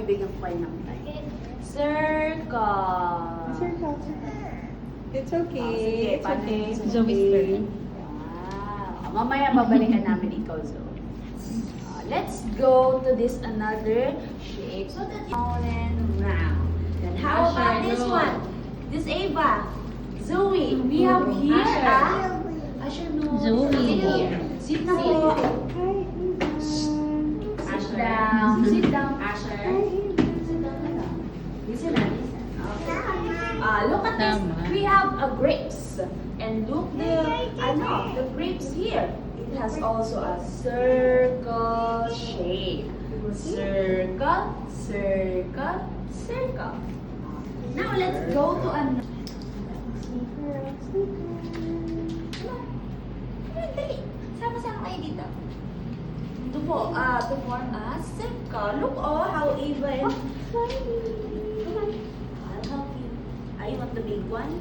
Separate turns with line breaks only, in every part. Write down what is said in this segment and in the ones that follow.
bibigyan ko kayo ng time. Circle.
Circle. It's okay.
Sige,
It's
paano
okay.
yung
Zoe.
Wow. Mamaya babalikan namin ikaw, Zoe. Let's go to this another shape. So that round and round. Then how about this one? This Ava. Zoe. We have here Asher, no.
Zoe.
Sit here. Sit na po. Sit down. Sit down. Asher. Sit down na lang. Listen na, listen. Okay. Look at this.
Tama.
We have a grapes. And look the grapes here. It has also a circle shape. Circle, circle, circle. Now let's go to another. Dali. Sama-sama kayo dito. To form a circle. Look how even. Come on. I'll help you. You want the big one?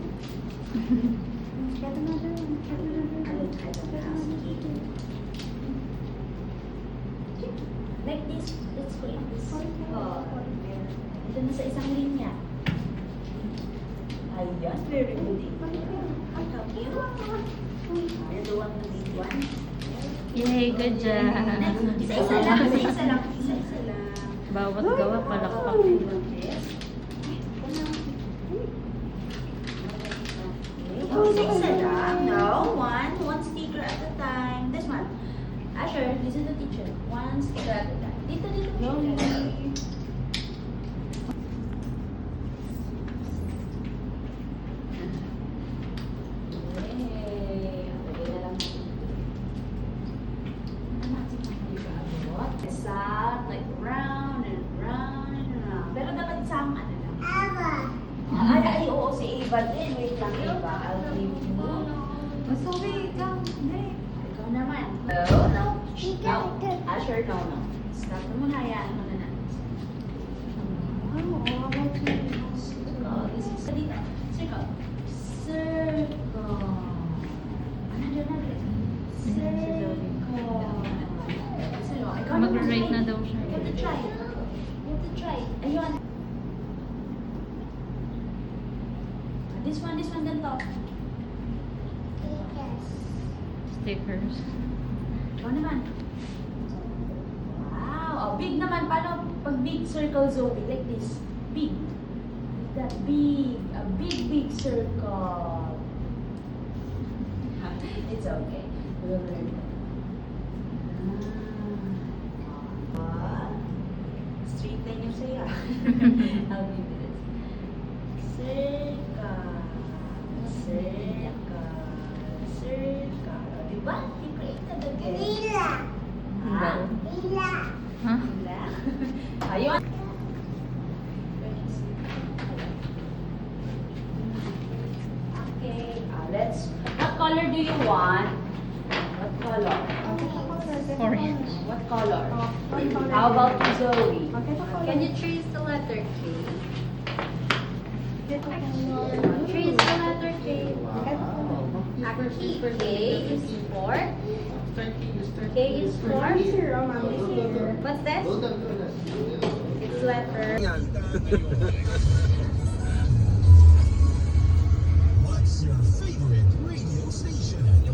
Get another one. I don't have it. Like this. Let's go like this. Ito na sa isang linya. Ayan. Very good. I'll help you. You don't want the big one?
Yay, good job.
Isa-isa lang. Isa-isa lang. Isa-isa lang.
Bawat gawa palakpak.
Isa-isa lang. No, one sticker at a time. This one. Asher, listen to teacher. One sticker at a time. Dito. Like round and round and round. Pero dapat isang ano lang. Ay, oo, si Ava din. Wait lang, Ava. I'll give you. Sorry, ikaw. Hindi. Ikaw naman. No. Asher, no. Stop mo muna. Hayaan mo na natin. This is dito. Circle. Circle. Ano dyan natin? Circle.
Mag-rate na daw siya.
You have to try. Ayun. This one ganito.
Stickers.
Ikaw naman. Wow. Big naman. Paano pag big? big circle, Zoe, like this. Big. Like that big. A big circle. It's okay. We'll learn that. Straight line yung saya. I'll give you this. Circle. Circle. Circle. Diba? I-create na agad. Ha?
Huh?
Wala. Ayun. Okay. Let's. What color do you want? What color?
Orange.
What color? How about you, Zoe?
Can you trace the letter K? Trace the letter K. Actually, K is for. K is for. What's that? It's letter.
What's your favorite radio station?